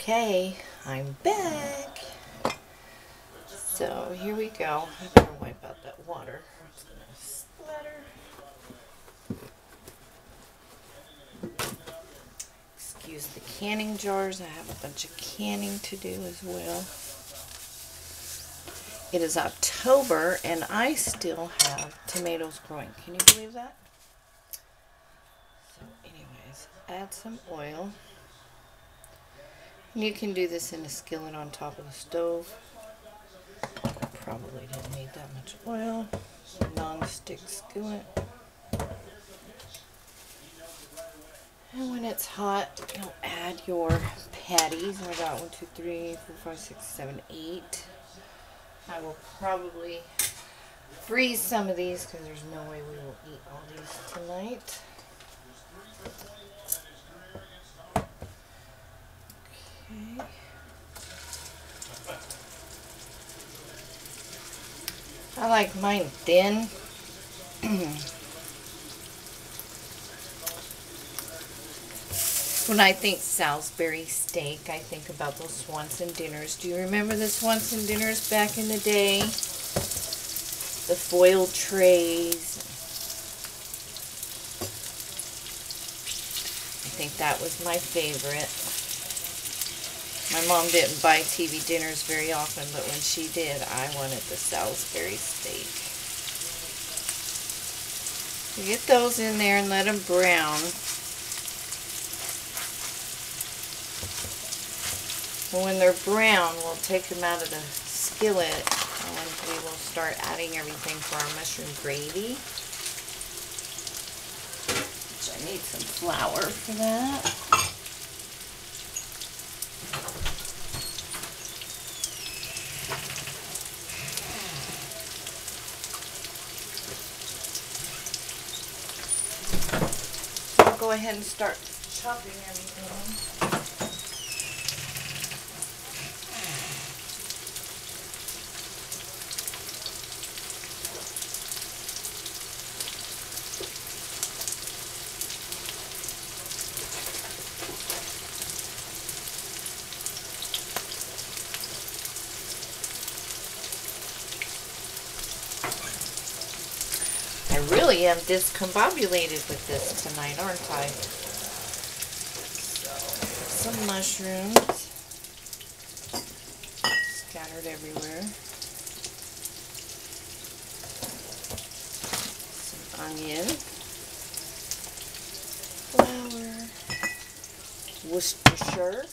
Okay, I'm back. So here we go. I better wipe out that water. It's gonna splatter. Excuse the canning jars. I have a bunch of canning to do as well. It is October and I still have tomatoes growing. Can you believe that? So anyways, add some oil. You can do this in a skillet on top of the stove. Probably didn't need that much oil. Non-stick skillet. And when it's hot, you'll add your patties. I got 1, 2, 3, 4, 5, 6, 7, 8. I will probably freeze some of these because there's no way we will eat all these tonight. Okay. I like mine thin. When I think Salisbury steak, I think about those Swanson dinners. Do you remember the Swanson dinners back in the day? The foil trays. I think that was my favorite. My mom didn't buy TV dinners very often, but when she did, I wanted the Salisbury steak. You get those in there and let them brown. And when they're brown, we'll take them out of the skillet and we will start adding everything for our mushroom gravy. Which I need some flour for that. Go ahead and start chopping everything. I really am discombobulated with this tonight, aren't I? Some mushrooms scattered everywhere, some onion, flour, Worcestershire,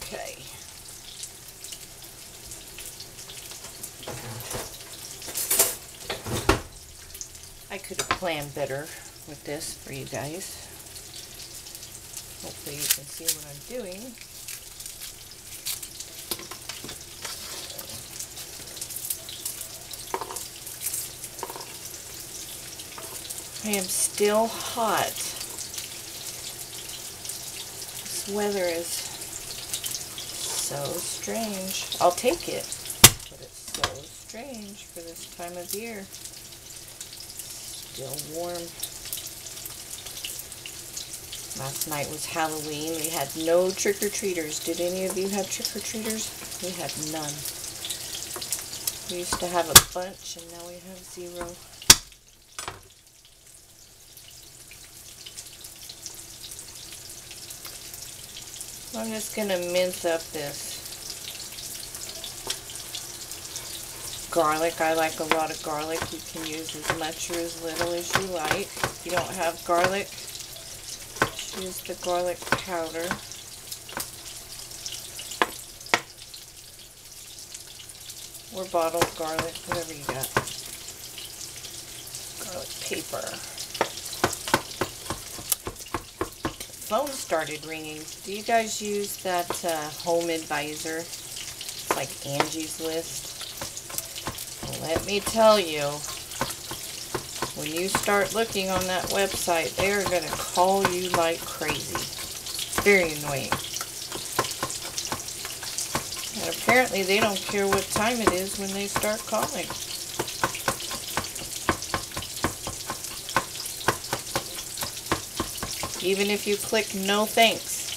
okay. I could have planned better with this for you guys. Hopefully you can see what I'm doing. I am still hot. This weather is so strange. I'll take it, but it's so strange for this time of year. Still warm. Last night was Halloween. We had no trick-or-treaters. Did any of you have trick-or-treaters? We had none. We used to have a bunch and now we have 0. I'm just going to mince up this garlic. I like a lot of garlic. You can use as much or as little as you like. If you don't have garlic, use the garlic powder. Or bottled garlic, whatever you got. Garlic paper. The phone started ringing. Do you guys use that Home Advisor? It's like Angie's List. Let me tell you, when you start looking on that website, they are going to call you like crazy. It's very annoying. And apparently they don't care what time it is when they start calling. Even if you click no thanks,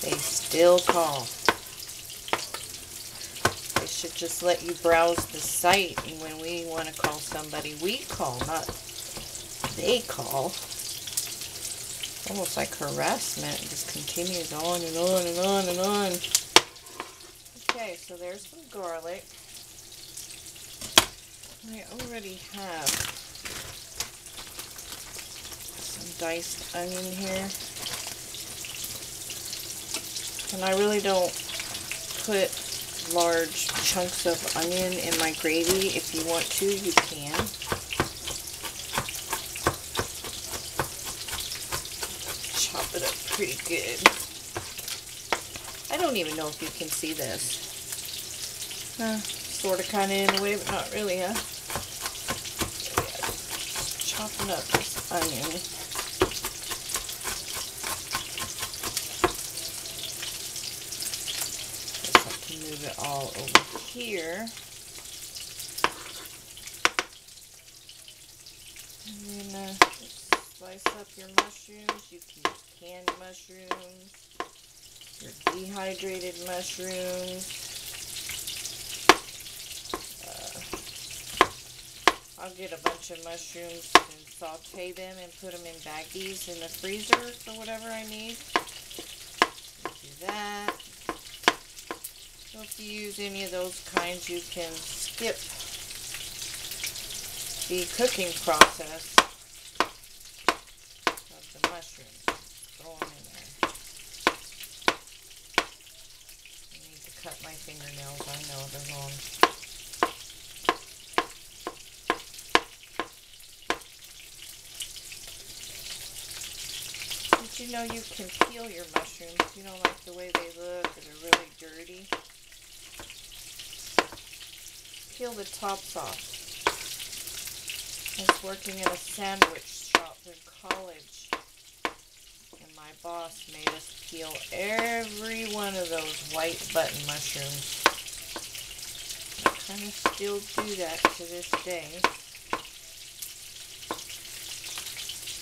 they still call. They should just let you browse the site, and when we want to call somebody, we call, not they call. Almost like harassment. It just continues on and on and on and on. Okay, so there's some garlic. I already have some diced onion here. And I really don't put large chunks of onion in my gravy. If you want to, you can. Chop it up pretty good. I don't even know if you can see this. Sort of kind of in a way, but not really, huh? Chopping up this onion. Just have to move it all over here. And then just slice up your mushrooms. You can use canned mushrooms, your dehydrated mushrooms. I'll get a bunch of mushrooms and saute them and put them in baggies in the freezer for whatever I need. Do that. So if you use any of those kinds, you can skip the cooking process of the mushrooms. Throw them in there. I need to cut my fingernails. I know they're long. You know, you can peel your mushrooms. You don't like the way they look, or they're really dirty. Peel the tops off. I was working at a sandwich shop in college, and my boss made us peel every one of those white button mushrooms. I kind of still do that to this day.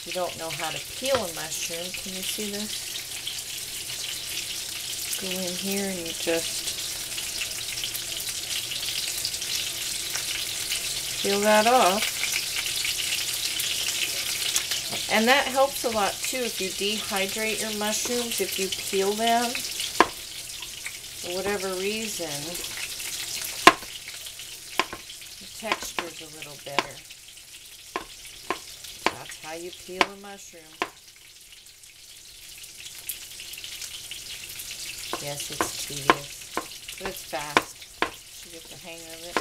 If you don't know how to peel a mushroom, can you see this? Go in here and you just peel that off. And that helps a lot too if you dehydrate your mushrooms. If you peel them, for whatever reason, the texture's a little better. That's how you peel a mushroom. Yes, it's tedious, but it's fast. You get the hang of it.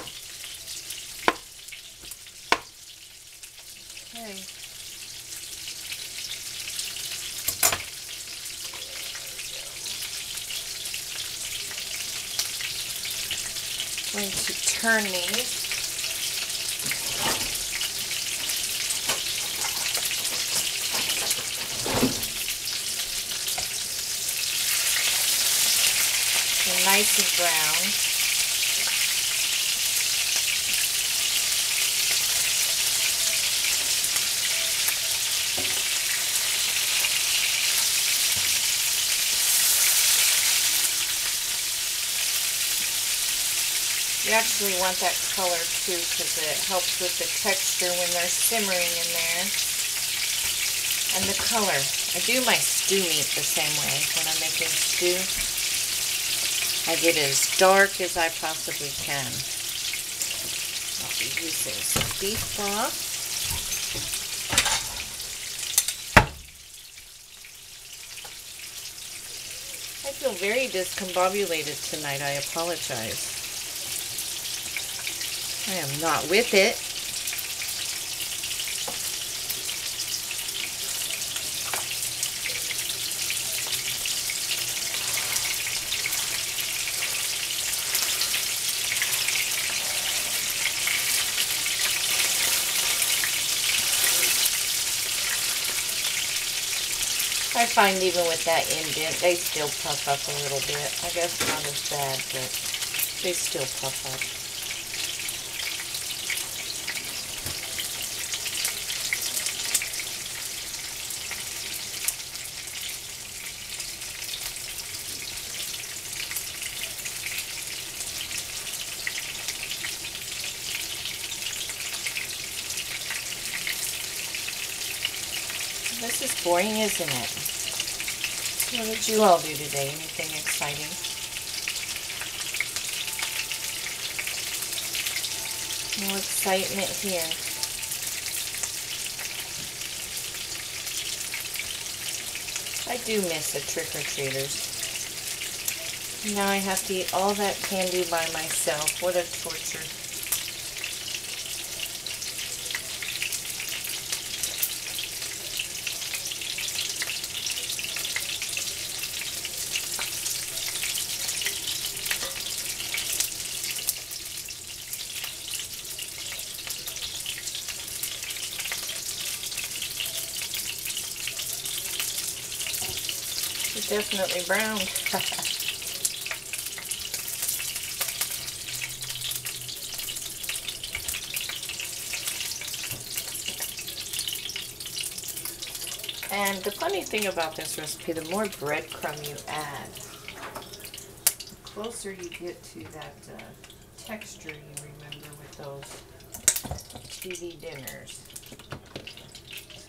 Okay. I'm going to turn these. Nice and brown. You actually want that color too because it helps with the texture when they're simmering in there. And the color. I do my stew meat the same way when I'm making stew. I get as dark as I possibly can. I'll be using some beef broth. I feel very discombobulated tonight. I apologize. I am not with it. I find even with that indent, they still puff up a little bit. I guess not as bad, but they still puff up. This is boring, isn't it? What did you all do today? Anything exciting? No excitement here. I do miss the trick-or-treaters. Now I have to eat all that candy by myself. What a torture. It's definitely brown. And the funny thing about this recipe, the more breadcrumb you add, the closer you get to that texture you remember with those TV dinners.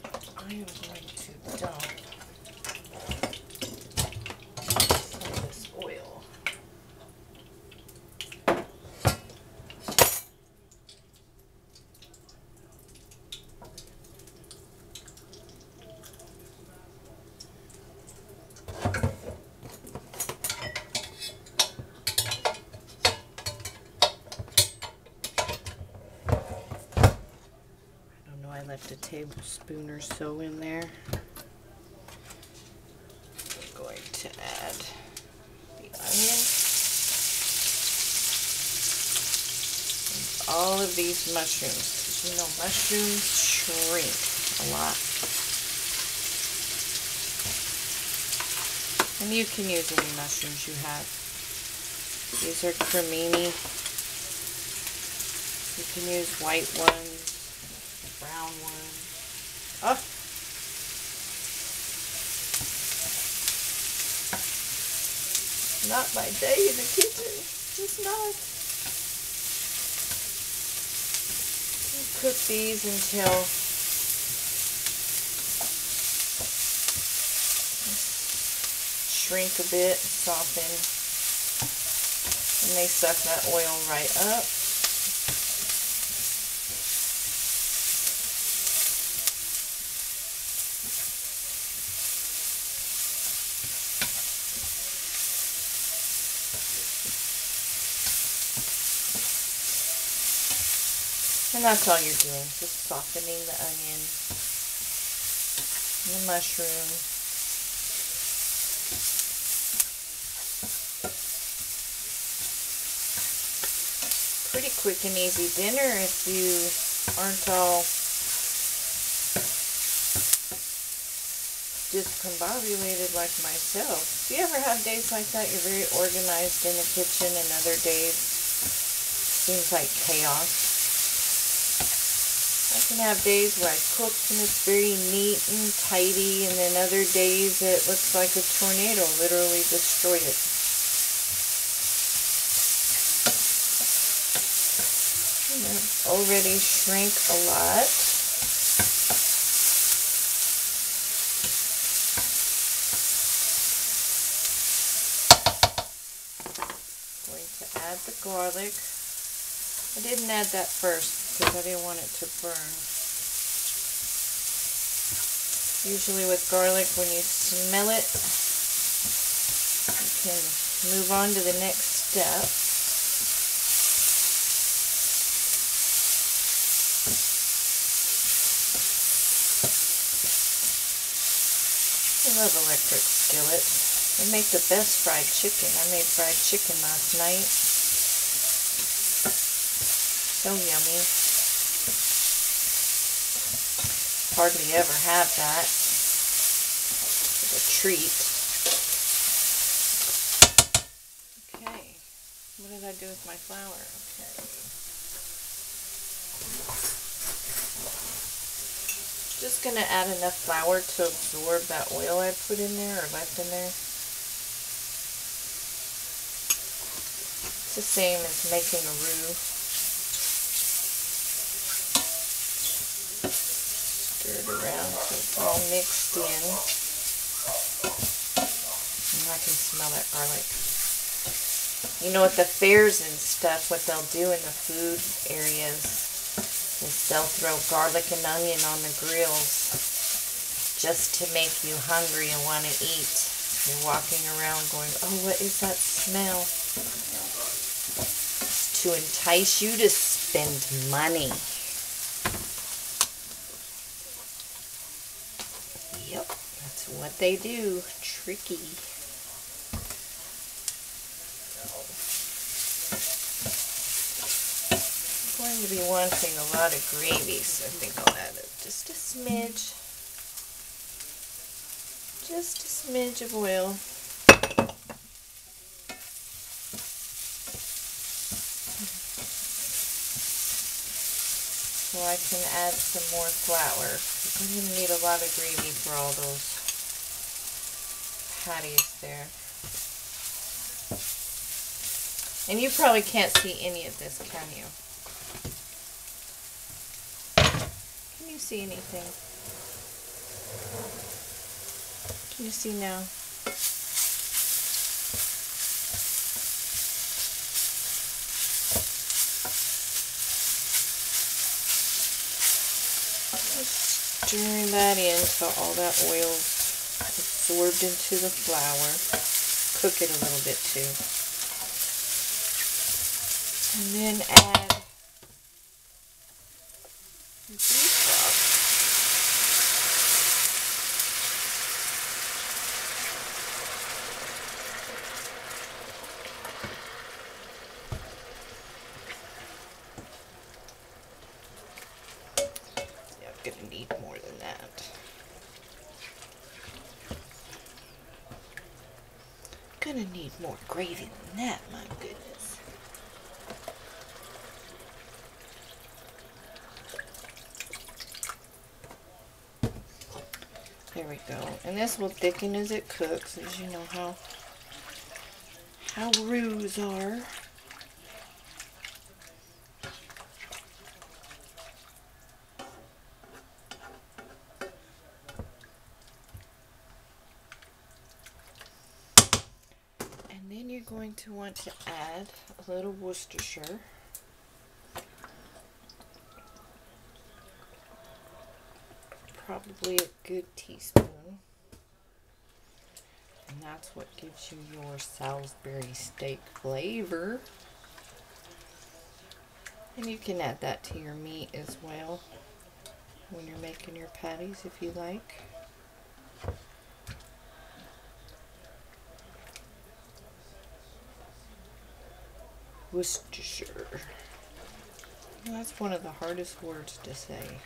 So I am going to dump some of this oil. I left a tablespoon or so in there. I'm going to add the onion and all of these mushrooms, because you know mushrooms shrink a lot. And you can use any mushrooms you have. These are cremini. You can use white ones, brown one. Oh! Not my day in the kitchen. Just not. I'll cook these until shrink a bit, soften, and they suck that oil right up. And that's all you're doing, just softening the onion and the mushroom. Pretty quick and easy dinner if you aren't all discombobulated like myself. Do you ever have days like that? You're very organized in the kitchen, and other days seems like chaos. I can have days where I cook and it's very neat and tidy, and then other days it looks like a tornado literally destroyed it. And I've already shrank a lot. Going to add the garlic. I didn't add that first because I didn't want it to burn. Usually with garlic, when you smell it, you can move on to the next step. I love electric skillets. They make the best fried chicken. I made fried chicken last night. So yummy. Hardly ever have that. It's a treat. Okay. What did I do with my flour? Okay. Just going to add enough flour to absorb that oil I put in there or left in there. It's the same as making a roux. Stir it around so it's all mixed in. And I can smell that garlic. You know, at the fairs and stuff, what they'll do in the food areas is they'll throw garlic and onion on the grills just to make you hungry and want to eat. You're walking around going, oh, what is that smell? It's to entice you to spend money. Yep, that's what they do. Tricky. I'm going to be wanting a lot of gravy, so I think I'll add just a smidge. Just a smidge of oil. So I can add some more flour. I'm going to need a lot of gravy for all those patties there. And you probably can't see any of this, can you? Can you see anything? Can you see now? Just stirring that in so all that oil's absorbed into the flour. Cook it a little bit too. And then add the beef broth. Yeah, I'm going to need more than that. Gonna need more gravy than that, my goodness. There we go. And this will thicken as it cooks, as you know how roux are. And then you're going to want to add a little Worcestershire. Probably a good teaspoon. And that's what gives you your Salisbury steak flavor. And you can add that to your meat as well when you're making your patties if you like. Worcestershire. That's one of the hardest words to say.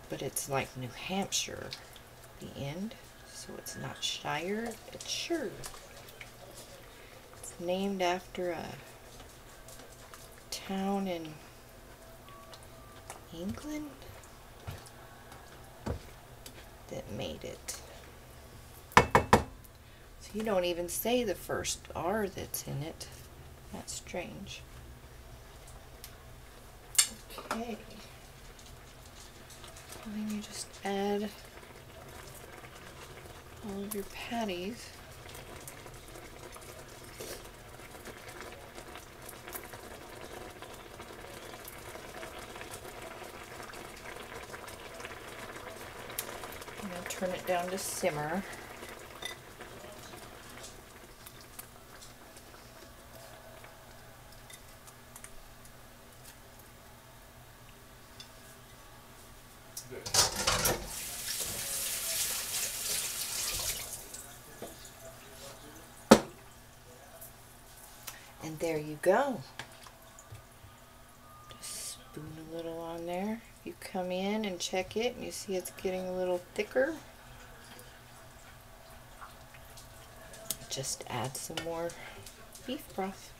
But it's like New Hampshire, the end. So it's not Shire, it's Shire. It's named after a town in England that made it. So you don't even say the first R that's in it. That's strange. Okay. And then you just add all of your patties. And then turn it down to simmer. And there you go. Just spoon a little on there. You come in and check it and you see it's getting a little thicker. Just add some more beef broth.